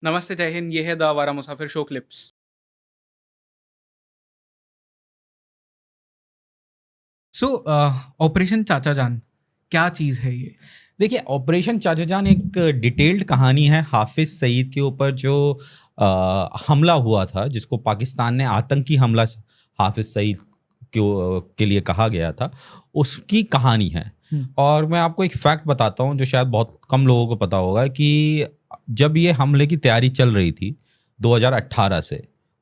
नमस्ते, जय हिंद। ये है द आवारा मुसाफिर शो क्लिप्स। सो ऑपरेशन चाचा जान क्या चीज़ है ये? देखिए, ऑपरेशन चाचाजान एक डिटेल्ड कहानी है हाफिज़ सईद के ऊपर जो हमला हुआ था, जिसको पाकिस्तान ने आतंकी हमला हाफिज़ सईद के लिए कहा गया था, उसकी कहानी है। और मैं आपको एक फैक्ट बताता हूँ जो शायद बहुत कम लोगों को पता होगा कि जब ये हमले की तैयारी चल रही थी 2018 से,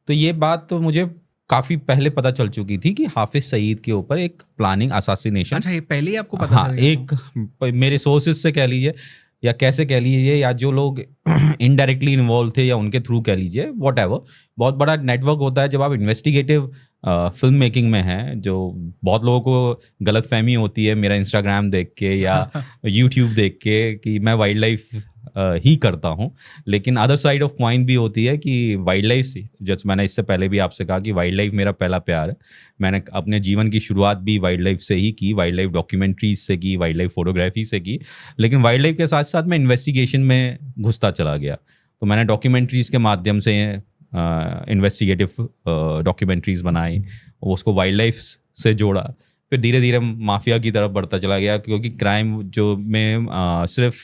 तो ये बात तो मुझे काफ़ी पहले पता चल चुकी थी कि हाफिज़ सईद के ऊपर एक प्लानिंग असासिनेशन। अच्छा, ये पहले ही आपको पता हाँ, चल गया था? एक मेरे सोर्सेस से कह लीजिए या कैसे कह लीजिए, या जो लोग इनडायरेक्टली इन्वॉल्व थे या उनके थ्रू कह लीजिए, व्हाटएवर। बहुत बड़ा नेटवर्क होता है जब आप इन्वेस्टिगेटिव फिल्म मेकिंग में हैं। जो बहुत लोगों को गलतफहमी होती है मेरा इंस्टाग्राम देख के या यूट्यूब देख के कि मैं वाइल्ड लाइफ ही करता हूँ। लेकिन अदर साइड ऑफ कॉइन भी होती है कि वाइल्ड लाइफ से, जैसे मैंने इससे पहले भी आपसे कहा कि वाइल्ड लाइफ मेरा पहला प्यार है। मैंने अपने जीवन की शुरुआत भी वाइल्ड लाइफ से ही की, वाइल्ड लाइफ डॉक्यूमेंट्रीज से की, वाइल्ड लाइफ फोटोग्राफी से की। लेकिन वाइल्ड लाइफ के साथ साथ मैं इन्वेस्टिगेशन में घुसता चला गया। तो मैंने डॉक्यूमेंट्रीज के माध्यम से इन्वेस्टिगेटिव डॉक्यूमेंट्रीज बनाई, उसको वाइल्ड लाइफ से जोड़ा। फिर धीरे धीरे माफिया की तरफ बढ़ता चला गया, क्योंकि क्राइम जो में सिर्फ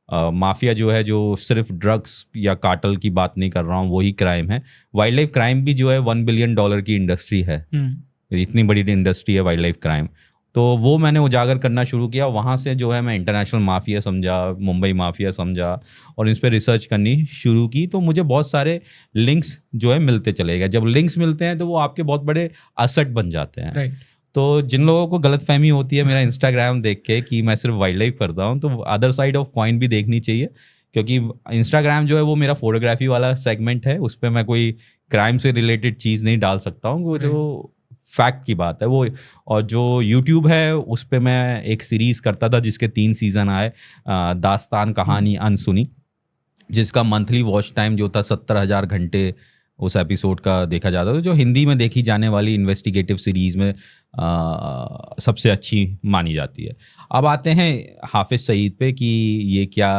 माफिया जो है, जो सिर्फ ड्रग्स या कार्टल की बात नहीं कर रहा हूँ, वही क्राइम है। वाइल्ड लाइफ क्राइम भी जो है $1 बिलियन की इंडस्ट्री है। इतनी बड़ी इंडस्ट्री है वाइल्ड लाइफ क्राइम। तो वो मैंने उजागर करना शुरू किया। वहाँ से जो है मैं इंटरनेशनल माफिया समझा, मुंबई माफिया समझा, और इस पर रिसर्च करनी शुरू की। तो मुझे बहुत सारे लिंक्स जो है मिलते चले गए। जब लिंक्स मिलते हैं तो वो आपके बहुत बड़े असेट बन जाते हैं। राइट। तो जिन लोगों को गलतफहमी होती है मेरा इंस्टाग्राम देख के कि मैं सिर्फ वाइल्ड लाइफ करता हूँ, तो अदर साइड ऑफ कॉइन भी देखनी चाहिए। क्योंकि इंस्टाग्राम जो है वो मेरा फोटोग्राफी वाला सेगमेंट है, उस पर मैं कोई क्राइम से रिलेटेड चीज़ नहीं डाल सकता हूँ, वो जो फैक्ट की बात है वो। और जो यूट्यूब है उस पर मैं एक सीरीज़ करता था जिसके 3 सीज़न आए, दास्तान कहानी अनसुनी, जिसका मंथली वॉच टाइम जो था 70,000 घंटे उस एपिसोड का देखा जाता था, जो हिंदी में देखी जाने वाली इन्वेस्टिगेटिव सीरीज़ में सबसे अच्छी मानी जाती है। अब आते हैं हाफिज़ सईद पे कि ये क्या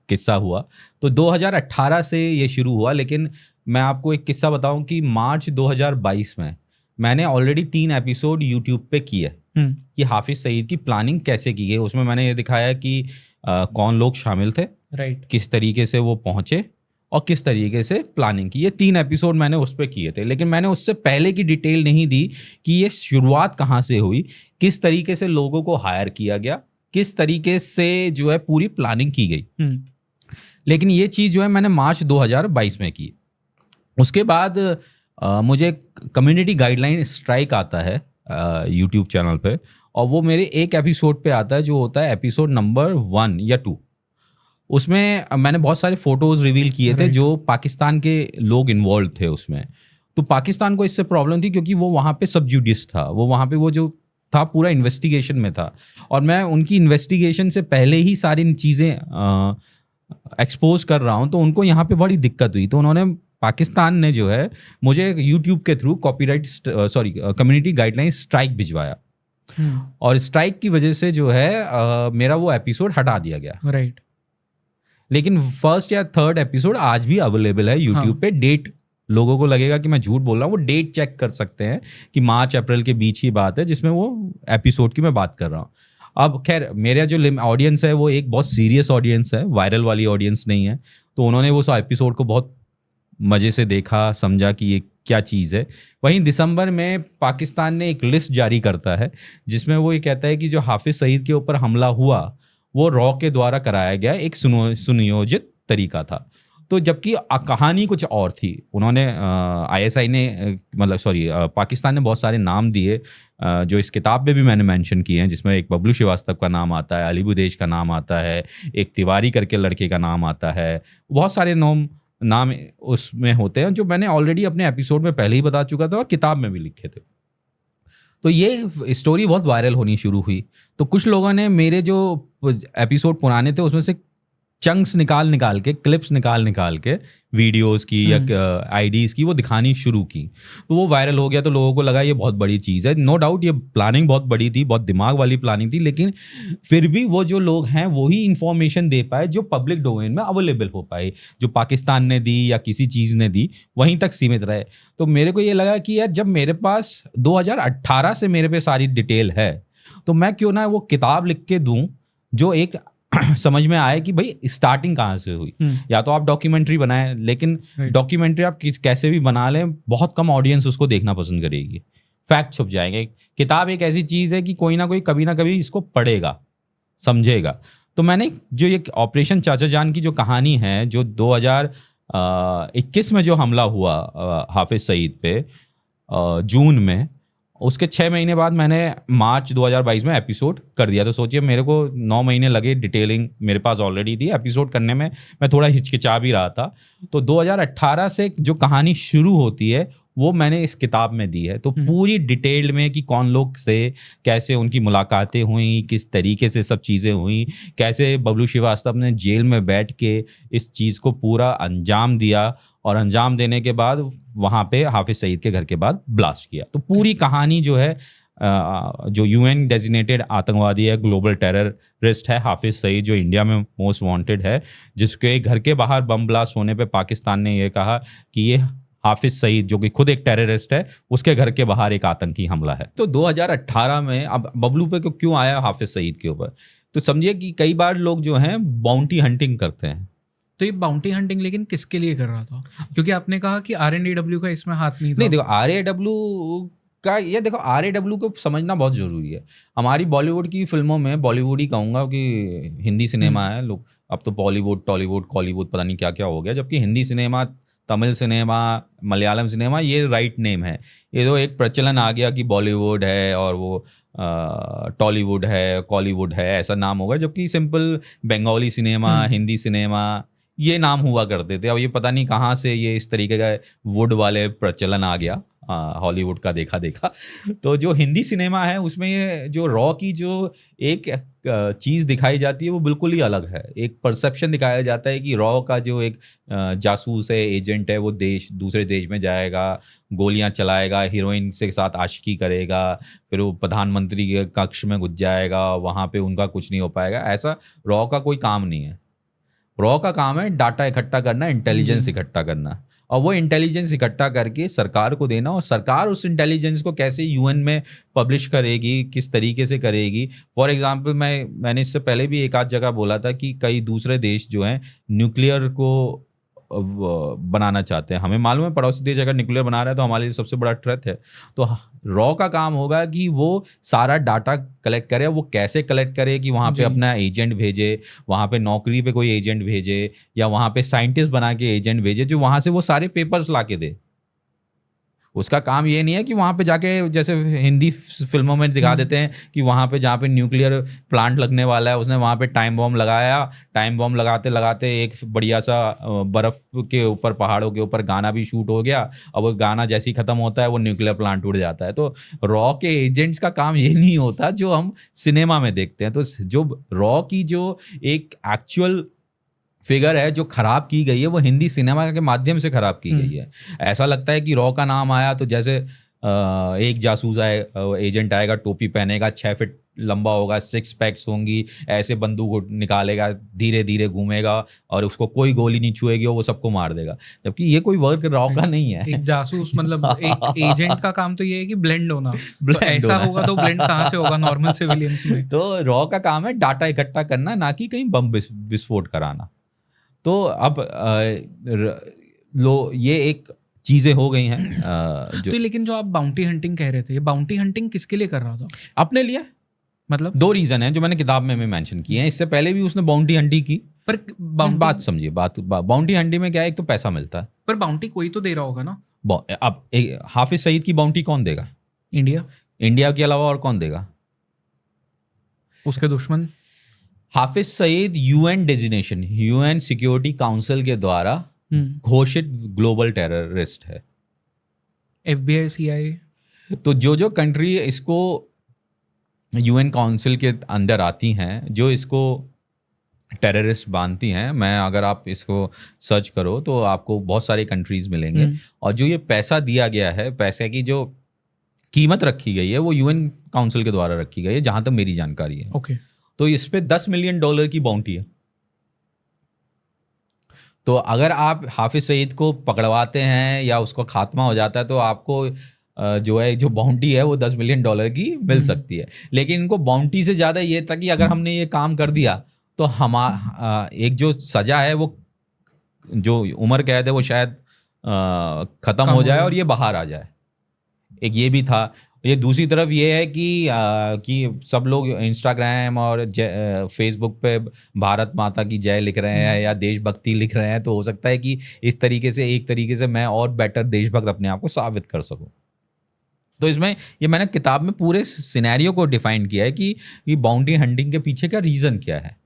किस्सा हुआ। तो 2018 से ये शुरू हुआ, लेकिन मैं आपको एक किस्सा बताऊं कि मार्च 2022 में मैंने ऑलरेडी 3 एपिसोड यूट्यूब पे किए कि हाफिज़ सईद की प्लानिंग कैसे की गई। उसमें मैंने ये दिखाया कि कौन लोग शामिल थे, राइट। किस तरीके से वो पहुंचे, और किस तरीके से प्लानिंग की। ये 3 एपिसोड मैंने उस पर किए थे। लेकिन मैंने उससे पहले की डिटेल नहीं दी कि ये शुरुआत कहाँ से हुई, किस तरीके से लोगों को हायर किया गया, किस तरीके से जो है पूरी प्लानिंग की गई। लेकिन ये चीज़ जो है मैंने मार्च 2022 में की। उसके बाद मुझे कम्युनिटी गाइडलाइन स्ट्राइक आता है यूट्यूब चैनल पे, और वो मेरे एक एपिसोड पे आता है जो होता है एपिसोड नंबर 1 या 2। उसमें मैंने बहुत सारे फोटोज रिवील किए थे जो पाकिस्तान के लोग इन्वॉल्व थे उसमें। तो पाकिस्तान को इससे प्रॉब्लम थी क्योंकि वो वहाँ पे सबजुडिस था, वो वहाँ पे वो जो था पूरा इन्वेस्टिगेशन में था, और मैं उनकी इन्वेस्टिगेशन से पहले ही सारी चीज़ें एक्सपोज कर रहा हूँ। तो उनको यहाँ पे बड़ी दिक्कत हुई, तो उन्होंने, पाकिस्तान ने जो है मुझे यूट्यूब के through copyright community guideline strike भिजवाया। और स्ट्राइक की वजह से जो है मेरा वो एपिसोड हटा दिया गया। राइट। लेकिन फर्स्ट या थर्ड एपिसोड आज भी अवेलेबल है यूट्यूब पे। डेट, लोगों को लगेगा कि मैं झूठ बोल रहा हूँ, वो डेट चेक कर सकते हैं कि मार्च अप्रैल के बीच की बात है जिसमें वो एपिसोड की मैं बात कर रहा हूँ। अब खैर मेरा जो ऑडियंस है वो एक बहुत सीरियस ऑडियंस है, वायरल वाली ऑडियंस नहीं है। तो उन्होंने वो एपिसोड को बहुत मज़े से देखा, समझा कि ये क्या चीज़ है। वहीं दिसंबर में पाकिस्तान ने एक लिस्ट जारी करता है जिसमें वो ये कहता है कि जो हाफिज़ सईद के ऊपर हमला हुआ वो रॉ के द्वारा कराया गया एक सुनियोजित तरीका था। तो जबकि कहानी कुछ और थी। उन्होंने आईएसआई ने पाकिस्तान ने बहुत सारे नाम दिए जो इस किताब में भी मैंने मेंशन किए हैं, जिसमें एक बबलू श्रीवास्तव का नाम आता है, अली बुदेश का नाम आता है, एक तिवारी करके लड़के का नाम आता है। बहुत सारे नाम उसमें होते हैं जो मैंने ऑलरेडी अपने एपिसोड में पहले ही बता चुका था और किताब में भी लिखे थे। तो ये स्टोरी बहुत वायरल होनी शुरू हुई। तो कुछ लोगों ने मेरे जो एपिसोड पुराने थे उसमें से चंक्स निकाल के, क्लिप्स निकाल के वीडियोस की या आईडीज की वो दिखानी शुरू की, तो वो वायरल हो गया। तो लोगों को लगा ये बहुत बड़ी चीज़ है। नो डाउट ये प्लानिंग बहुत बड़ी थी, बहुत दिमाग वाली प्लानिंग थी, लेकिन फिर भी वो जो लोग हैं वही इंफॉर्मेशन दे पाए जो पब्लिक डोमेन में अवेलेबल हो पाए, जो पाकिस्तान ने दी या किसी चीज़ ने दी वहीं तक सीमित रहे। तो मेरे को ये लगा कि यार जब मेरे पास 2018 से मेरे पे सारी डिटेल है, तो मैं क्यों ना वो किताब लिख के दूं जो एक समझ में आए कि भाई स्टार्टिंग कहाँ से हुई। या तो आप डॉक्यूमेंट्री बनाएं, लेकिन डॉक्यूमेंट्री आप कैसे भी बना लें, बहुत कम ऑडियंस उसको देखना पसंद करेगी, फैक्ट छुप जाएंगे। किताब एक ऐसी चीज़ है कि कोई ना कोई कभी ना कभी इसको पढ़ेगा, समझेगा। तो मैंने जो ये ऑपरेशन चाचा जान की जो कहानी है, जो 2021 में जो हमला हुआ हाफिज सईद पे जून में, उसके 6 महीने बाद मैंने मार्च 2022 में एपिसोड कर दिया। तो सोचिए मेरे को 9 महीने लगे, डिटेलिंग मेरे पास ऑलरेडी थी, एपिसोड करने में मैं थोड़ा हिचकिचा भी रहा था। तो 2018 से जो कहानी शुरू होती है वो मैंने इस किताब में दी है। तो पूरी डिटेल में कि कौन लोग से कैसे उनकी मुलाकातें हुई, किस तरीके से सब चीज़ें हुई, कैसे बबलू श्रीवास्तव ने जेल में बैठ के इस चीज़ को पूरा अंजाम दिया, और अंजाम देने के बाद वहाँ पे हाफिज सईद के घर के बाद ब्लास्ट किया। तो पूरी कहानी जो है, जो यूएन डेजिग्नेटेड आतंकवादी है, ग्लोबल टेररिस्ट है हाफिज सईद, जो इंडिया में मोस्ट वांटेड है, जिसके घर के बाहर बम ब्लास्ट होने पे पाकिस्तान ने ये कहा कि ये हाफिज सईद जो कि खुद एक टेररिस्ट है, उसके घर के बाहर एक आतंकी हमला है। तो 2018 में अब बबलू पे क्यों आया हाफिज सईद के ऊपर, तो समझिए कि कई बार लोग जो हैं बाउंटी हंटिंग करते हैं। तो ये बाउंटी हंटिंग लेकिन किसके लिए कर रहा था? क्योंकि आपने कहा कि RNDW का इसमें हाथ नहीं था। नहीं देखो, RAW का ये देखो, RAW को समझना बहुत जरूरी है। हमारी बॉलीवुड की फिल्मों में, बॉलीवुड ही कहूँगा कि हिंदी सिनेमा है, लोग अब तो बॉलीवुड, टॉलीवुड, कॉलीवुड पता नहीं क्या क्या हो गया, जबकि Hindi cinema, Tamil cinema, Malayalam cinema ये राइट नेम है। ये तो एक प्रचलन आ गया कि बॉलीवुड है और वो टॉलीवुड है, कॉलीवुड है, ऐसा नाम होगा, जबकि simple Bengali cinema, Hindi cinema ये नाम हुआ करते थे। अब ये पता नहीं कहाँ से ये इस तरीके का वुड वाले प्रचलन आ गया, हॉलीवुड का देखा देखा। तो जो हिंदी सिनेमा है उसमें ये जो रॉ की जो एक चीज़ दिखाई जाती है वो बिल्कुल ही अलग है। एक परसेप्शन दिखाया जाता है कि रॉ का जो एक जासूस है, एजेंट है, वो दूसरे देश में जाएगा, गोलियां चलाएगा, हीरोइन से साथ आशिकी करेगा, फिर वो प्रधानमंत्री के कक्ष में घुस जाएगा, वहाँ पे उनका कुछ नहीं हो पाएगा। ऐसा रॉ का कोई काम नहीं है। रॉ का काम है डाटा इकट्ठा करना, इंटेलिजेंस इकट्ठा करना, और वो इंटेलिजेंस इकट्ठा करके सरकार को देना, और सरकार उस इंटेलिजेंस को कैसे यूएन में पब्लिश करेगी, किस तरीके से करेगी। फॉर एग्जांपल मैंने इससे पहले भी एक आध जगह बोला था कि कई दूसरे देश जो हैं न्यूक्लियर को बनाना चाहते हैं। हमें मालूम है पड़ोसी देश अगर न्यूक्लियर बना रहा है तो हमारे लिए सबसे बड़ा थ्रेट है। तो रॉ का काम होगा कि वो सारा डाटा कलेक्ट करे। वो कैसे कलेक्ट करे कि वहाँ पे अपना एजेंट भेजे, वहाँ पे नौकरी पे कोई एजेंट भेजे, या वहाँ पे साइंटिस्ट बना के एजेंट भेजे जो वहाँ से वो सारे पेपर्स ला के दे। उसका काम ये नहीं है कि वहाँ पे जाके, जैसे हिंदी फिल्मों में दिखा देते हैं कि वहाँ पे जहाँ पे न्यूक्लियर प्लांट लगने वाला है, उसने वहाँ पे टाइम बॉम्ब लगाया, टाइम बॉम्ब लगाते लगाते एक बढ़िया सा बर्फ़ के ऊपर, पहाड़ों के ऊपर गाना भी शूट हो गया, और वो गाना जैसे ही ख़त्म होता है वो न्यूक्लियर प्लांट उड़ जाता है। तो रॉ के एजेंट्स का काम ये नहीं होता जो हम सिनेमा में देखते हैं। तो जो रॉ की जो एक एक्चुअल फिगर है जो खराब की गई है, वो हिंदी सिनेमा के माध्यम से खराब की गई है। ऐसा लगता है कि रॉ का नाम आया तो जैसे एक जासूस आए, एजेंट आएगा, टोपी पहनेगा, 6 फीट लंबा होगा, 6 पैक्स होंगी, ऐसे बंदूक निकालेगा, धीरे धीरे घूमेगा, और उसको कोई गोली नहीं छुएगी, वो सबको मार देगा। जबकि ये कोई वर्क रॉ का नहीं है। एक जासूस मतलब एक एजेंट का काम तो ये है कि ब्लेंड होना। तो ऐसा होगा तो ब्लेंड कहाँ से होगा नॉर्मल सिविलियंस में? तो रॉ का काम है डाटा इकट्ठा करना, ना कि कहीं बम विस्फोट कराना। तो अब ये एक चीजें हो गई हैं जो। तो लेकिन जो आप बाउंटी हंटिंग कह रहे थे, ये बाउंटी हंटिंग किसके लिए कर रहा था? अपने लिए। मतलब 2 रीजन है जो मैंने किताब में मेंशन किए हैं। इससे पहले भी उसने बाउंटी हंटिंग की, पर बात समझिए, बाउंटी हंटिंग में क्या है, एक तो पैसा मिलता है, पर बाउंटी कोई तो दे रहा होगा ना। अब हाफिज सईद की बाउंटी कौन देगा? इंडिया के अलावा और कौन देगा? उसके दुश्मन। Hafiz Saeed UN designation, UN security council के द्वारा घोषित ग्लोबल टेररिस्ट है। FBI, CIA। तो जो कंट्री इसको यूएन काउंसिल के अंदर आती हैं, जो इसको टेररिस्ट बांधती हैं। मैं अगर आप इसको सर्च करो तो आपको बहुत सारी कंट्रीज मिलेंगे। और जो ये पैसा दिया गया है, पैसे की जो कीमत रखी गई है वो यूएन काउंसिल के द्वारा रखी गई है, जहां तक मेरी जानकारी है। ओके। तो इस पे $10 मिलियन की बाउंटी है। तो अगर आप हाफिज सईद को पकड़वाते हैं या उसका खात्मा हो जाता है तो आपको जो है जो बाउंटी है वो $10 मिलियन की मिल सकती है। लेकिन इनको बाउंटी से ज़्यादा ये था कि अगर हमने ये काम कर दिया तो एक जो सज़ा है वो जो उम्र कैद है वो शायद ख़त्म हो जाए और ये बाहर आ जाए। एक ये भी था। ये दूसरी तरफ ये है कि सब लोग इंस्टाग्राम और फेसबुक पे भारत माता की जय लिख रहे हैं या देशभक्ति लिख रहे हैं, तो हो सकता है कि इस तरीके से एक तरीके से मैं और बेटर देशभक्त अपने आप को साबित कर सकूं। तो इसमें ये मैंने किताब में पूरे सिनेरियो को डिफाइन किया है कि बाउंड्री हंटिंग के पीछे का रीज़न क्या है,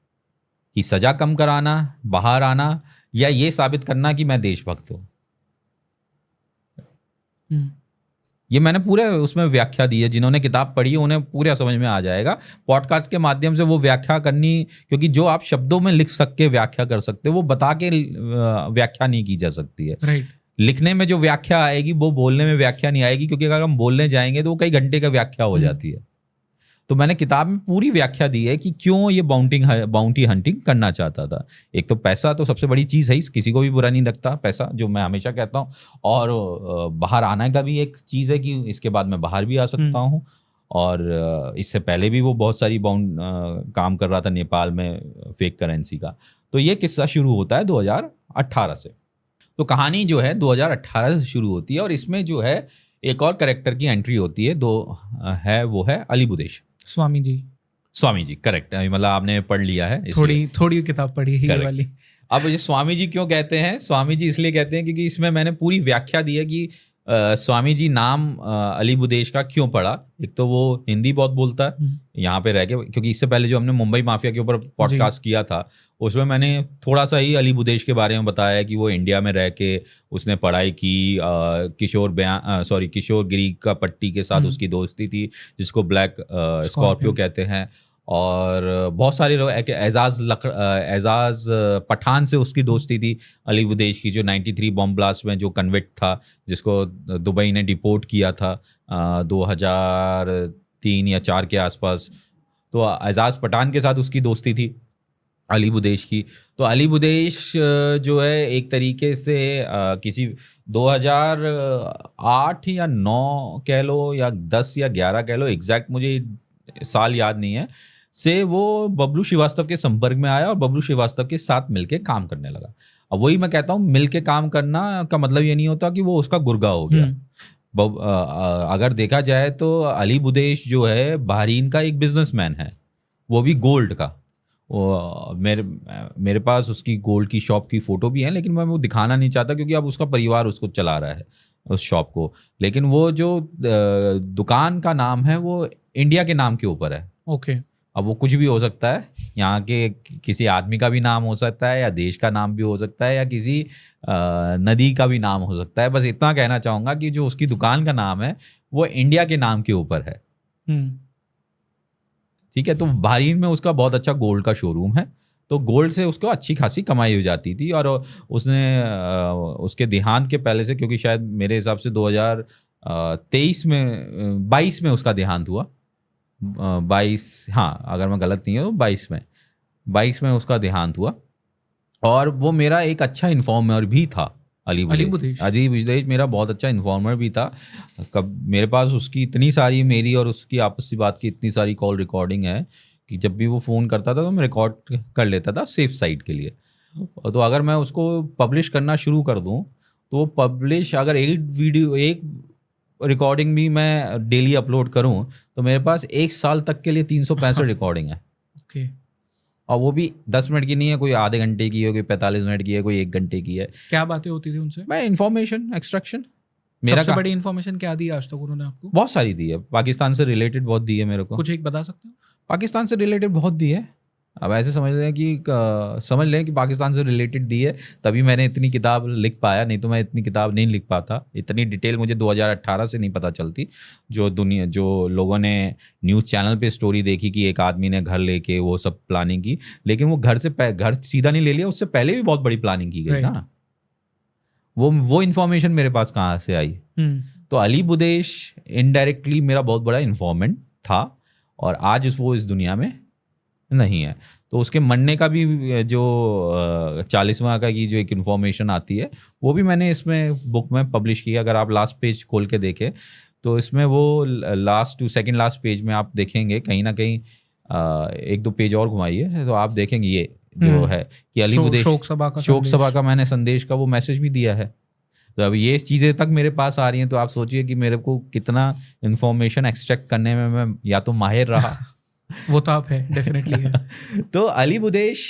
कि सज़ा कम कराना, बाहर आना, या ये साबित करना कि मैं देशभक्त हूँ। ये मैंने पूरे उसमें व्याख्या दी है। जिन्होंने किताब पढ़ी है उन्हें पूरा समझ में आ जाएगा। पॉडकास्ट के माध्यम से वो व्याख्या करनी, क्योंकि जो आप शब्दों में लिख सके व्याख्या कर सकते, वो बता के व्याख्या नहीं की जा सकती है। राइट। लिखने में जो व्याख्या आएगी वो बोलने में व्याख्या नहीं आएगी, क्योंकि अगर हम बोलने जाएंगे तो वो कई घंटे का व्याख्या हो जाती है। तो मैंने किताब में पूरी व्याख्या दी है कि क्यों ये बाउंटी हंटिंग करना चाहता था। एक तो पैसा तो सबसे बड़ी चीज़ है, किसी को भी बुरा नहीं लगता पैसा, जो मैं हमेशा कहता हूँ। और बाहर आने का भी एक चीज़ है कि इसके बाद मैं बाहर भी आ सकता हूँ। और इससे पहले भी वो बहुत सारी काम कर रहा था नेपाल में फेक करेंसी का। तो ये किस्सा शुरू होता है 2018 से। तो कहानी जो है 2018 से शुरू होती है। और इसमें जो है एक और कैरेक्टर की एंट्री होती है, वो है अली बुदेश। स्वामी जी, करेक्ट। मतलब आपने पढ़ लिया है, थोड़ी किताब पढ़ी है ये वाली। अब ये स्वामी जी क्यों कहते हैं? स्वामी जी इसलिए कहते हैं क्योंकि इसमें मैंने पूरी व्याख्या दी है कि स्वामी जी नाम अली बुदेश का क्यों पड़ा। एक तो वो हिंदी बहुत बोलता है यहाँ पे रह के, क्योंकि इससे पहले जो हमने मुंबई माफिया के ऊपर पॉडकास्ट किया था उसमें मैंने थोड़ा सा ही अली बुदेश के बारे में बताया कि वो इंडिया में रह के उसने पढ़ाई की। किशोर गिरी का पट्टी के साथ उसकी दोस्ती थी, जिसको ब्लैक स्कॉर्पियो कहते हैं। और बहुत सारे लोग, एजाज पठान से उसकी दोस्ती थी अली बुदेश की, जो 93 बॉम्ब ब्लास्ट में जो कन्विक्ट था, जिसको दुबई ने डिपोर्ट किया था 2003 या 4 के आसपास। तो एजाज पठान के साथ उसकी दोस्ती थी अली बुदेश की। तो अली बुदेश जो है एक तरीके से किसी 2008 या 9 कह लो या 10 या 11 कह लो, एग्जैक्ट मुझे साल याद नहीं है, से वो बबलू श्रीवास्तव के संपर्क में आया और बबलू श्रीवास्तव के साथ मिलके काम करने लगा। अब वही मैं कहता हूँ, मिलके काम करना का मतलब ये नहीं होता कि वो उसका गुर्गा हो गया। अगर देखा जाए तो अली बुदेश जो है बहरीन का एक बिजनेसमैन है, वो भी गोल्ड का। मेरे पास उसकी गोल्ड की शॉप की फ़ोटो भी है, लेकिन मैं वो दिखाना नहीं चाहता क्योंकि अब उसका परिवार उसको चला रहा है उस शॉप को। लेकिन वो जो दुकान का नाम है वो इंडिया के नाम के ऊपर है। ओके। अब वो कुछ भी हो सकता है, यहाँ के किसी आदमी का भी नाम हो सकता है, या देश का नाम भी हो सकता है, या किसी नदी का भी नाम हो सकता है। बस इतना कहना चाहूँगा कि जो उसकी दुकान का नाम है वो इंडिया के नाम के ऊपर है। ठीक है। तो बहरीन में उसका बहुत अच्छा गोल्ड का शोरूम है, तो गोल्ड से उसको अच्छी खासी कमाई हो जाती थी। और उसने उसके देहांत के पहले से, क्योंकि शायद मेरे हिसाब से 22 में उसका देहांत हुआ, 22, हाँ अगर मैं गलत नहीं हूँ तो 22 में उसका देहांत हुआ। और वो मेरा एक अच्छा इन्फॉर्मर भी था। अली बुदेश मेरा बहुत अच्छा इन्फॉर्मर भी था। कब मेरे पास उसकी इतनी सारी, मेरी और उसकी आपसी बात की इतनी सारी कॉल रिकॉर्डिंग है कि जब भी वो फ़ोन करता था तो मैं रिकॉर्ड कर लेता था सेफ साइड के लिए। तो अगर मैं उसको पब्लिश करना शुरू कर दूं तो वो पब्लिश, अगर एक रिकॉर्डिंग भी मैं डेली अपलोड करूं तो मेरे पास 1 साल तक के लिए 365 रिकॉर्डिंग है। ओके। और वो भी 10 मिनट की नहीं है, कोई आधे घंटे की है, कोई 45 मिनट की है, कोई 1 घंटे की है। क्या बातें होती थी उनसे? मैं इन्फॉर्मेशन एक्सट्रैक्शन। सबसे बड़ी इन्फॉर्मेशन क्या दी आज तक उन्होंने आपको? बहुत सारी दी है, पाकिस्तान से रिलेटेड बहुत दी है मेरे को। कुछ एक बता सकते हो? पाकिस्तान से रिलेटेड बहुत दी है। अब ऐसे समझ लें कि पाकिस्तान से रिलेटेड दी है, तभी मैंने इतनी किताब लिख पाया, नहीं तो मैं इतनी किताब नहीं लिख पाता। इतनी डिटेल मुझे 2018 से नहीं पता चलती। जो लोगों ने न्यूज़ चैनल पे स्टोरी देखी कि एक आदमी ने घर लेके वो सब प्लानिंग की, लेकिन वो घर सीधा नहीं ले लिया, उससे पहले भी बहुत बड़ी प्लानिंग की गई ना। वो इन्फॉर्मेशन मेरे पास कहाँ से आई? तो अली बुदेश इनडायरेक्टली मेरा बहुत बड़ा इन्फॉर्मेंट था, और आज वो इस दुनिया में नहीं है। तो उसके मरने का भी जो 40वां का की जो एक इन्फॉर्मेशन आती है, वो भी मैंने इसमें बुक में पब्लिश किया। अगर आप लास्ट पेज खोल के देखें तो इसमें वो सेकंड लास्ट पेज में आप देखेंगे कहीं ना कहीं, एक दो पेज और घुमाइए तो आप देखेंगे ये जो है कि अली बुदेश शोक सभा का मैंने संदेश का वो मैसेज भी दिया है। तो अब ये चीज़ें तक मेरे पास आ रही हैं, तो आप सोचिए कि मेरे को कितना इन्फॉर्मेशन एक्सट्रैक्ट करने में मैं या तो माहिर रहा वो तो आप है, डेफिनेटली है। तो अली बुदेश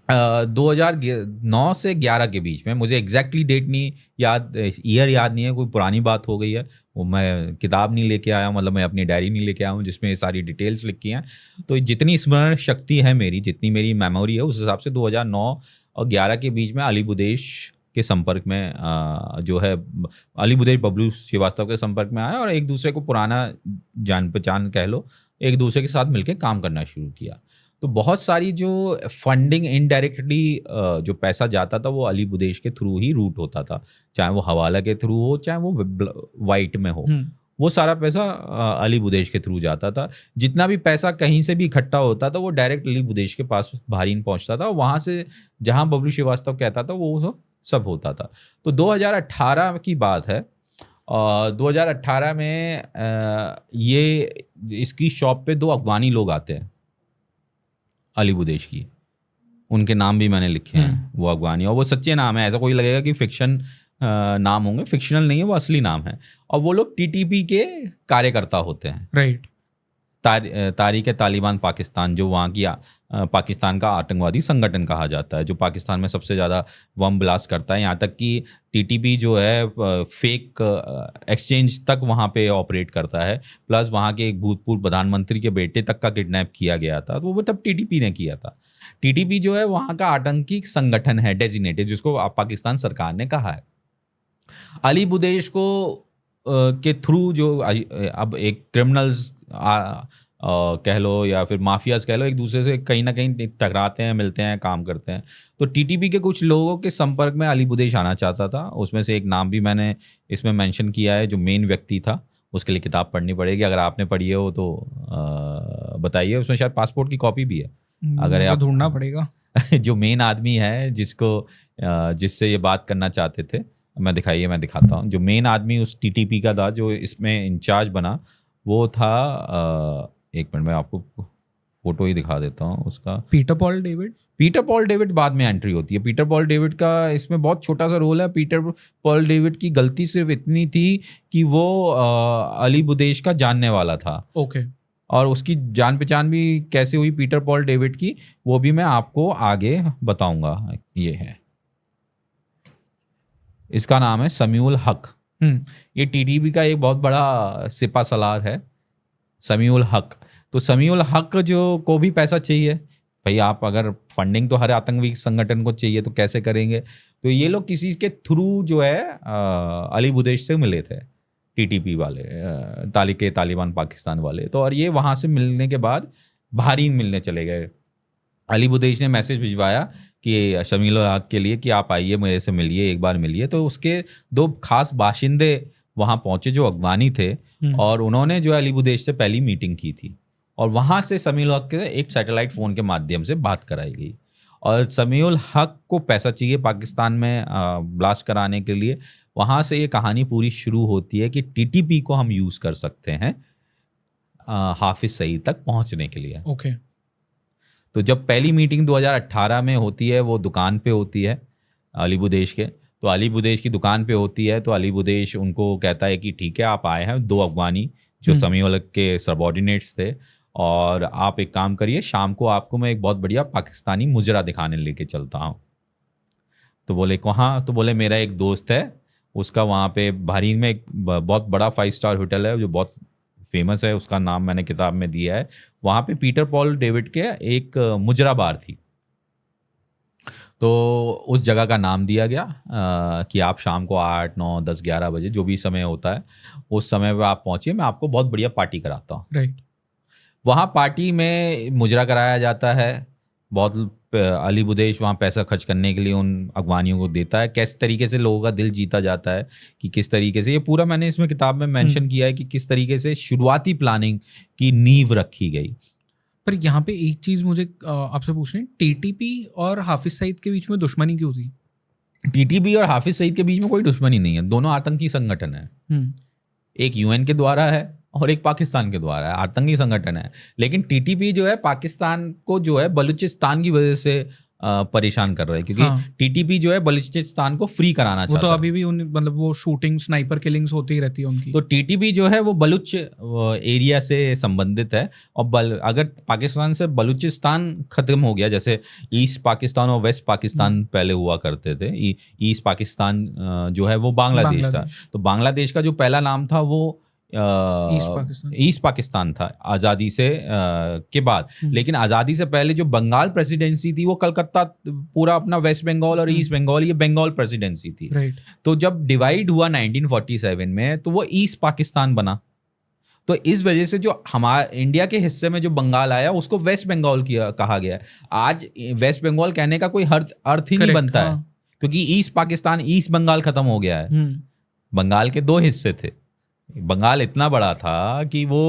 2009 से 11 के बीच में, मुझे एग्जैक्टली डेट नहीं याद, ईयर याद नहीं है, कोई पुरानी बात हो गई है, वो मैं किताब नहीं लेके आया हूँ, मतलब मैं अपनी डायरी नहीं लेके आया हूँ जिसमें ये सारी डिटेल्स लिखी हैं। तो जितनी स्मरण शक्ति है मेरी, जितनी मेरी मेमोरी है, उस हिसाब से 2009 और 11 के बीच में अली बुदेश के संपर्क में जो है अली बुदेश बबलू श्रीवास्तव के संपर्क में आया, और एक दूसरे को पुराना जान पहचान कह लो, एक दूसरे के साथ मिलकर काम करना शुरू किया। तो बहुत सारी जो फंडिंग इनडायरेक्टली जो पैसा जाता था वो अली बुदेश के थ्रू ही रूट होता था, चाहे वो हवाला के थ्रू हो, चाहे वो वाइट में हो, वो सारा पैसा अली बुदेश के थ्रू जाता था। जितना भी पैसा कहीं से भी इकट्ठा होता था वो डायरेक्ट अली बुदेश के पास भारीन पहुंचता था, वहाँ से जहाँ बबलू श्रीवास्तव कहता था वो सब होता था। तो 2018 की बात है, 2018 में ये इसकी शॉप पे 2 अफगानी लोग आते हैं अली बुदेश की, उनके नाम भी मैंने लिखे हैं, वो अफगानी, और वो सच्चे नाम है, ऐसा कोई लगेगा कि फिक्शन नाम होंगे, फिक्शनल नहीं है, वो असली नाम है। और वो लोग टीटीपी के कार्यकर्ता होते हैं, राइट। तारीख तालिबान पाकिस्तान, जो वहाँ की पाकिस्तान का आतंकवादी संगठन कहा जाता है, जो पाकिस्तान में सबसे ज़्यादा बम ब्लास्ट करता है। यहाँ तक कि टीटीपी जो है फेक एक्सचेंज तक वहाँ पे ऑपरेट करता है, प्लस वहाँ के एक भूतपूर्व प्रधानमंत्री के बेटे तक का किडनैप किया गया था, तो वो तब टीटीपी ने किया था। टीटीपी जो है वहाँ का आतंकी संगठन है डेजिग्नेटेड, जिसको पाकिस्तान सरकार ने कहा है। अली बुदेश को के थ्रू जो अब एक क्रिमिनल्स कह लो या फिर माफियाज कह लो, एक दूसरे से कहीं ना कहीं टकराते हैं, मिलते हैं, काम करते हैं। तो टीटीपी के कुछ लोगों के संपर्क में अली बुदेश आना चाहता था। उसमें से एक नाम भी मैंने इसमें मेंशन किया है, जो मेन व्यक्ति था, उसके लिए किताब पढ़नी पड़ेगी, अगर आपने पढ़ी हो तो बताइए। उसमें शायद पासपोर्ट की कॉपी भी है, अगर आप ढूंढना पड़ेगा। जो मेन आदमी है जिससे ये बात करना चाहते थे, मैं दिखाता हूँ। जो मेन आदमी उस टीटीपी का था, जो इसमें इंचार्ज बना, वो था एक मिनट में आपको फोटो ही दिखा देता हूँ उसका। पीटर पॉल डेविड बाद में एंट्री होती है। पीटर पॉल डेविड का इसमें बहुत छोटा सा रोल है। पीटर पॉल डेविड की गलती सिर्फ इतनी थी कि वो अली बुदेश का जानने वाला था। ओके। और उसकी जान पहचान भी कैसे हुई पीटर पॉल डेविड की, वो भी मैं आपको आगे बताऊंगा। ये है, इसका नाम है समीउल हक। ये टीटीपी का एक बहुत बड़ा सिपा सलार है, समीउल हक। तो समीउल हक को भी पैसा चाहिए भाई, आप अगर फंडिंग तो हर आतंकवादी संगठन को चाहिए तो कैसे करेंगे। तो ये लोग किसी के थ्रू जो है अली बुदेश से मिले थे, टीटीपी वाले, तालिबान पाकिस्तान वाले। तो और ये वहाँ से मिलने के बाद भारीन मिलने चले गए। अली बुदेश ने मैसेज भिजवाया कि शमील हक के लिए कि आप आइए, मेरे से मिलिए, एक बार मिलिए। तो उसके 2 खास बाशिंदे वहाँ पहुँचे जो अफगानी थे, और उन्होंने जो अली बुदेश से पहली मीटिंग की थी, और वहाँ से समीउल हक के एक सैटेलाइट फ़ोन के माध्यम से बात कराई गई। और समीउल हक को पैसा चाहिए पाकिस्तान में ब्लास्ट कराने के लिए। वहाँ से ये कहानी पूरी शुरू होती है कि टीटीपी को हम यूज़ कर सकते हैं हाफिज सईद तक पहुँचने के लिए। ओके। तो जब पहली मीटिंग 2018 में होती है, वो दुकान पे होती है अली बुदेश के। तो अली बुदेश की दुकान पे होती है, तो अली बुदेश उनको कहता है कि ठीक है, आप आए हैं 2 अफगानी जो समीउल हक के सबऑर्डिनेट्स थे, और आप एक काम करिए, शाम को आपको मैं एक बहुत बढ़िया पाकिस्तानी मुजरा दिखाने लेके चलता हूँ। तो बोले कहाँ? तो बोले मेरा एक दोस्त है, उसका वहाँ पे भारीन में एक बहुत बड़ा 5 स्टार होटल है जो बहुत फेमस है, उसका नाम मैंने किताब में दिया है। वहाँ पे पीटर पॉल डेविड के एक मुजरा बार थी, तो उस जगह का नाम दिया गया कि आप शाम को 8, 9, 10, 11 बजे जो भी समय होता है उस समय पे आप पहुँचिए, मैं आपको बहुत बढ़िया पार्टी कराता हूँ। राइट। वहाँ पार्टी में मुजरा कराया जाता है, बहुत अली बुदेश वहाँ पैसा खर्च करने के लिए उन अगवानियों को देता है। किस तरीके से लोगों का दिल जीता जाता है, कि किस तरीके से, ये पूरा मैंने इसमें किताब में मेंशन किया है कि किस तरीके से शुरुआती प्लानिंग की नींव रखी गई। पर यहाँ पे एक चीज़ मुझे आपसे पूछनी है, टीटीपी और हाफिज सईद के बीच में दुश्मनी क्यों थी? टीटीपी और हाफिज सईद के बीच में कोई दुश्मनी नहीं है, दोनों आतंकी संगठन है। एक यूएन के द्वारा है और एक पाकिस्तान के द्वारा है, आतंकी संगठन है। लेकिन टीटीपी जो है पाकिस्तान को जो है बलूचिस्तान की वजह से परेशान कर रहा है, क्योंकि टीटीपी जो है बलूचिस्तान को फ्री कराना चाहता है। वो तो अभी भी मतलब वो शूटिंग स्नाइपर किलिंग्स होती ही रहती है उनकी। तो टीटीपी जो है वो बलूच एरिया से संबंधित है, और अगर पाकिस्तान से बलूचिस्तान खत्म हो गया, जैसे ईस्ट पाकिस्तान और वेस्ट पाकिस्तान पहले हुआ करते थे, ईस्ट पाकिस्तान जो है वो बांग्लादेश था। तो बांग्लादेश का जो पहला नाम था वो ईस्ट पाकिस्तान था आज़ादी से के बाद। लेकिन आज़ादी से पहले जो बंगाल प्रेसिडेंसी थी वो कलकत्ता, पूरा अपना वेस्ट बंगाल और ईस्ट बंगाल, ये बंगाल प्रेसिडेंसी थी। तो जब डिवाइड हुआ 1947 में, तो वो ईस्ट पाकिस्तान बना। तो इस वजह से जो हमारे इंडिया के हिस्से में जो बंगाल आया उसको वेस्ट बंगाल कहा गया है। आज वेस्ट बंगाल कहने का कोई अर्थ ही नहीं बनता है, क्योंकि ईस्ट पाकिस्तान, ईस्ट बंगाल खत्म हो गया है। बंगाल के 2 हिस्से थे, बंगाल इतना बड़ा था कि वो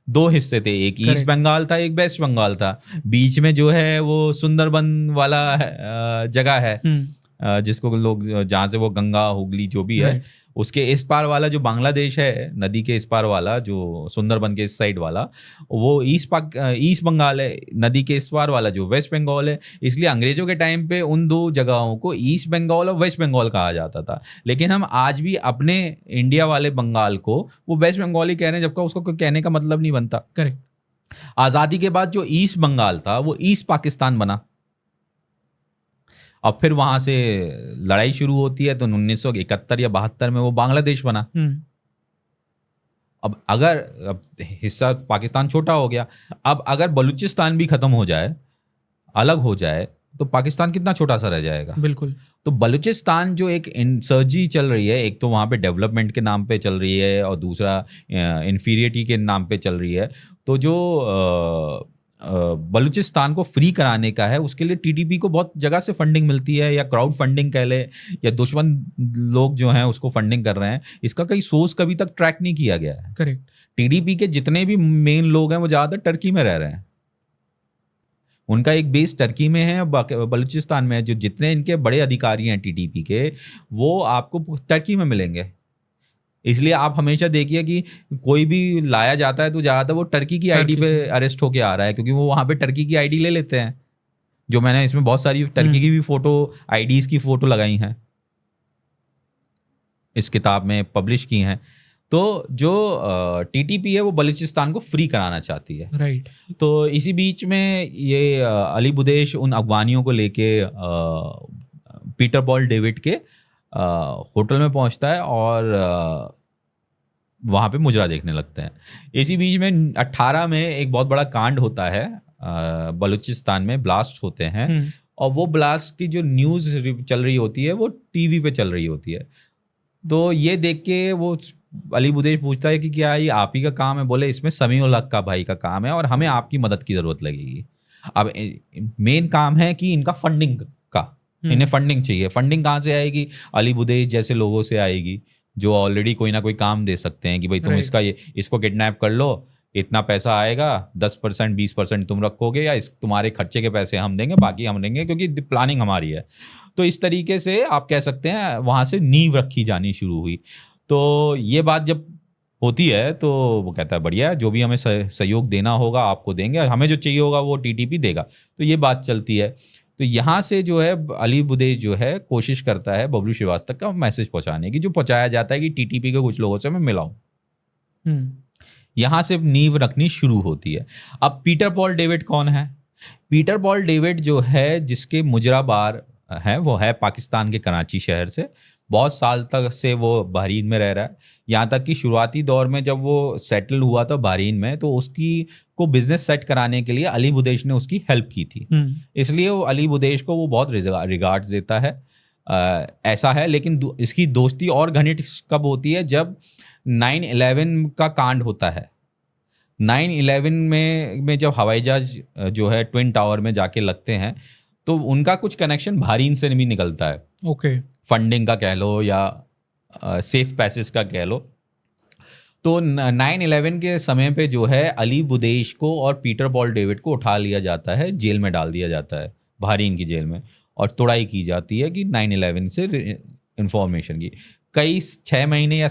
2 हिस्से थे, एक ईस्ट बंगाल था, एक वेस्ट बंगाल था। बीच में जो है वो सुंदरबन वाला जगह है, जिसको लोग, जहाँ से वो गंगा हुगली जो भी है, उसके इस पार वाला जो बांग्लादेश है, नदी के इस पार वाला जो सुंदरबन के इस साइड वाला, वो ईस्ट बंगाल है। नदी के इस पार वाला जो वेस्ट बंगाल है। इसलिए अंग्रेजों के टाइम पे उन 2 जगहों को ईस्ट बंगाल और वेस्ट बंगाल कहा जाता था। लेकिन हम आज भी अपने इंडिया वाले बंगाल को वो वेस्ट बंगाल ही कह रहे हैं, जबकि उसको कहने का मतलब नहीं बनता। करेक्ट। आज़ादी के बाद जो ईस्ट बंगाल था वो ईस्ट पाकिस्तान बना। अब फिर वहां से लड़ाई शुरू होती है, तो 1971 या 72 में वो बांग्लादेश बना। अब हिस्सा पाकिस्तान छोटा हो गया, अब अगर बलूचिस्तान भी खत्म हो जाए, अलग हो जाए, तो पाकिस्तान कितना छोटा सा रह जाएगा। बिल्कुल। तो बलूचिस्तान जो एक इंसर्जी चल रही है, एक तो वहाँ पे डेवलपमेंट के नाम पे चल रही है और दूसरा इन्फीरियरिटी के नाम पे चल रही है। तो जो बलूचिस्तान को फ्री कराने का है, उसके लिए टीटीपी को बहुत जगह से फंडिंग मिलती है, या क्राउड फंडिंग कह ले, या दुश्मन लोग जो हैं उसको फंडिंग कर रहे हैं। इसका कई सोर्स कभी तक ट्रैक नहीं किया गया है। करेक्ट। टीटीपी के जितने भी मेन लोग हैं वो ज़्यादातर टर्की में रह रहे हैं, उनका एक बेस टर्की में है, बलूचिस्तान में है। जो जितने इनके बड़े अधिकारी हैं टीटीपी के, वो आपको टर्की में मिलेंगे। इसलिए आप हमेशा देखिए कि कोई भी लाया जाता है तो ज़्यादातर वो टर्की की आईडी पे अरेस्ट होके आ रहा है, क्योंकि वो वहाँ पे टर्की की आईडी ले लेते हैं। जो मैंने इसमें बहुत सारी टर्की की भी फोटो, आईडीज़ की फोटो लगाई हैं, इस किताब में पब्लिश की हैं। तो जो टीटीपी है वो बलूचिस्तान को फ्री कराना चाहती है। राइट। तो इसी बीच में ये अली बुदेश उन अफगानियों को लेके पीटर पॉल डेविड के होटल में पहुंचता है और वहाँ पे मुजरा देखने लगते हैं। इसी बीच में 18 में एक बहुत बड़ा कांड होता है, बलूचिस्तान में ब्लास्ट होते हैं, और वो ब्लास्ट की जो न्यूज़ चल रही होती है वो टीवी पे चल रही होती है। तो ये देख के वो अली बुदेश पूछता है कि क्या ये आप ही का काम है? बोले इसमें समीउल हक का भाई का काम है और हमें आपकी मदद की ज़रूरत लगेगी। अब मेन काम है कि इनका फंडिंग का, इन्हें फंडिंग चाहिए। फंडिंग कहाँ से आएगी? अली बुदेश जैसे लोगों से आएगी जो ऑलरेडी कोई ना कोई काम दे सकते हैं कि भाई तुम इसको किडनैप कर लो, इतना पैसा आएगा, 10% 20% तुम रखोगे, या तुम्हारे खर्चे के पैसे हम देंगे, बाकी हम देंगे, क्योंकि प्लानिंग हमारी है। तो इस तरीके से आप कह सकते हैं वहाँ से नींव रखी जानी शुरू हुई। तो ये बात जब होती है तो वो कहता है बढ़िया है, जो भी हमें सहयोग देना होगा आपको देंगे, हमें जो चाहिए होगा वो टीटीपी देगा। तो ये बात चलती है। तो यहाँ से जो है अली बुदेश जो है कोशिश करता है बबलू श्रीवास्तव का मैसेज पहुँचाने की, जो पहुँचाया जाता है कि टीटीपी के कुछ लोगों से मैं मिलाऊं। यहाँ से नींव रखनी शुरू होती है। अब पीटर पॉल डेविड कौन है? पीटर पॉल डेविड जो है, जिसके मुजरा बार है, वो है पाकिस्तान के कराची शहर से, बहुत साल तक से वो बहरीन में रह रहा है। यहाँ तक कि शुरुआती दौर में जब वो सेटल हुआ था बहरीन में, तो उसकी को बिजनेस सेट कराने के लिए अली बुदेश ने उसकी हेल्प की थी। इसलिए वो अली बुदेश को वो बहुत रिगार्ड देता है। ऐसा है, लेकिन इसकी दोस्ती और घनिष्ठ कब होती है, जब 9/11 का कांड होता है। 9/11 में जब हवाई जहाज जो है ट्विन टावर में जाके लगते हैं, तो उनका कुछ कनेक्शन बहरीन से भी निकलता है। ओके। फंडिंग का कह लो या सेफ पैसेज का कह लो। तो 9/11 के समय पे जो है अली बुदेश को और पीटर पॉल डेविड को उठा लिया जाता है, जेल में डाल दिया जाता है, बहरीन की जेल में, और तुड़ाई की जाती है कि 9/11 से इंफॉर्मेशन की। कई 6 महीने या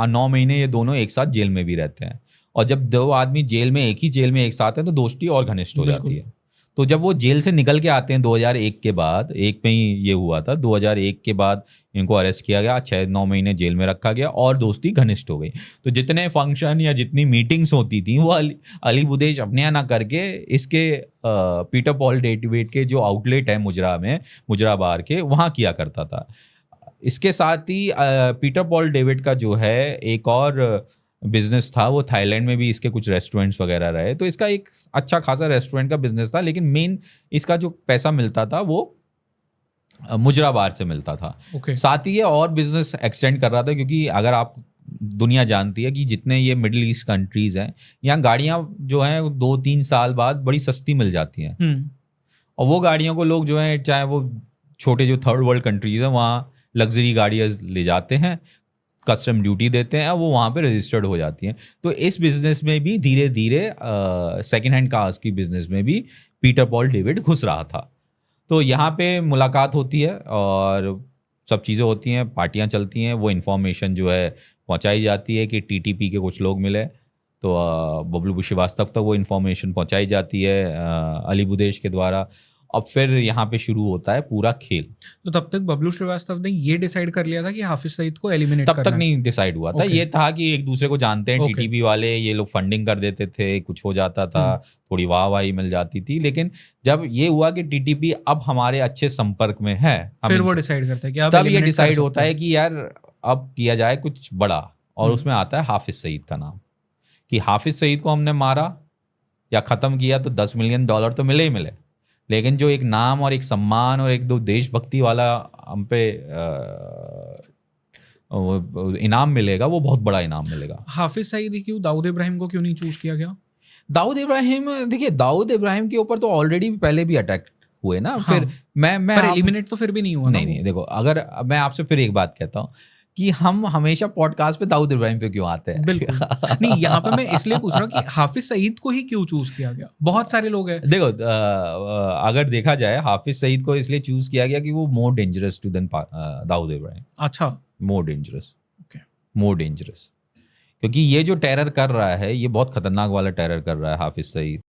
9 महीने ये दोनों एक साथ जेल में भी रहते हैं। और जब दो आदमी जेल में, एक ही जेल में एक साथ हैं, तो दोस्ती और घनिष्ठ हो जाती है। तो जब वो जेल से निकल के आते हैं 2001 के बाद, एक में ही ये हुआ था, 2001 के बाद इनको अरेस्ट किया गया, 6-9 महीने जेल में रखा गया और दोस्ती घनिष्ठ हो गई। तो जितने फंक्शन या जितनी मीटिंग्स होती थी वो अली बुदेश अपने यहाँ ना करके इसके पीटर पॉल डेविड के जो आउटलेट है मुजरा बार के, वहाँ किया करता था। इसके साथ ही पीटर पॉल डेविड का जो है एक और बिजनेस था, वो थाईलैंड में भी इसके कुछ रेस्टोरेंट्स वगैरह रहे। तो इसका एक अच्छा खासा रेस्टोरेंट का बिजनेस था, लेकिन मेन इसका जो पैसा मिलता था वो मुजरा बार से मिलता था। साथ ही ये और बिजनेस एक्सटेंड कर रहा था, क्योंकि अगर आप, दुनिया जानती है कि जितने ये मिडिल ईस्ट कंट्रीज हैं, यहाँ गाड़ियाँ जो हैं 2-3 साल बाद बड़ी सस्ती मिल जाती हैं। और वो गाड़ियों को लोग जो है, चाहे वो छोटे जो थर्ड वर्ल्ड कंट्रीज हैं, वहाँ लग्जरी गाड़ियाँ ले जाते हैं, कस्टम ड्यूटी देते हैं, वो वहाँ पे रजिस्टर्ड हो जाती हैं। तो इस बिजनेस में भी धीरे धीरे सेकेंड हैंड कार्स की बिजनेस में भी पीटर पॉल डेविड घुस रहा था। तो यहाँ पे मुलाकात होती है और सब चीज़ें होती हैं, पार्टियाँ चलती हैं, वो इन्फॉर्मेशन जो है पहुँचाई जाती है कि टीटीपी के कुछ लोग मिले, तो बबलू श्रीवास्तव तक वो इन्फॉर्मेशन पहुँचाई जाती है अली बुदेश के द्वारा। अब फिर यहाँ पे शुरू होता है पूरा खेल। तो तब तक बबलू श्रीवास्तव ने ये डिसाइड कर लिया था कि हाफिज सईद को एलिमिनेट करना है? तब तक नहीं डिसाइड हुआ था। ये था कि एक दूसरे को जानते हैं, टीटीपी वाले, ये लोग फंडिंग कर देते थे, कुछ हो जाता था, थोड़ी वाहवाही मिल जाती थी। लेकिन जब ये हुआ कि टीटीपी अब हमारे अच्छे संपर्क में है, फिर वो डिसाइड करता है कि तब ये डिसाइड होता है कि यार अब किया जाए कुछ बड़ा। और उसमें आता है हाफिज सईद का नाम, कि हाफिज सईद को हमने मारा या ख़त्म किया तो $10 मिलियन तो मिले ही मिले, लेकिन जो एक नाम और एक सम्मान और एक दो देशभक्ति वाला हम पे इनाम मिलेगा, वो बहुत बड़ा इनाम मिलेगा। हाफिज सईद क्यों, दाऊद इब्राहिम को क्यों नहीं चूज किया गया? दाऊद इब्राहिम, देखिए दाऊद इब्राहिम के ऊपर तो ऑलरेडी पहले भी अटैक हुए ना। हाँ, फिर मैं पर एलिमिनेट तो फिर भी नहीं हुआ। नहीं, देखो, अगर मैं आपसे फिर एक बात कहता हूँ कि हम हमेशा पॉडकास्ट पे दाऊद इब्राहिम पे क्यों आते हैं? बिल्कुल नहीं, यहाँ पे मैं इसलिए पूछ रहा हूँ कि हाफिज सईद को ही क्यों चूज किया गया? बहुत सारे लोग हैं। देखो, अगर देखा जाए, हाफिज सईद को इसलिए चूज किया गया कि वो more dangerous to then Dawood Ibrahim. अच्छा, मोर डेंजरस, मोर डेंजरस, क्योंकि ये जो टेरर कर रहा है, ये बहुत खतरनाक वाला टेरर कर रहा है हाफिज सईद।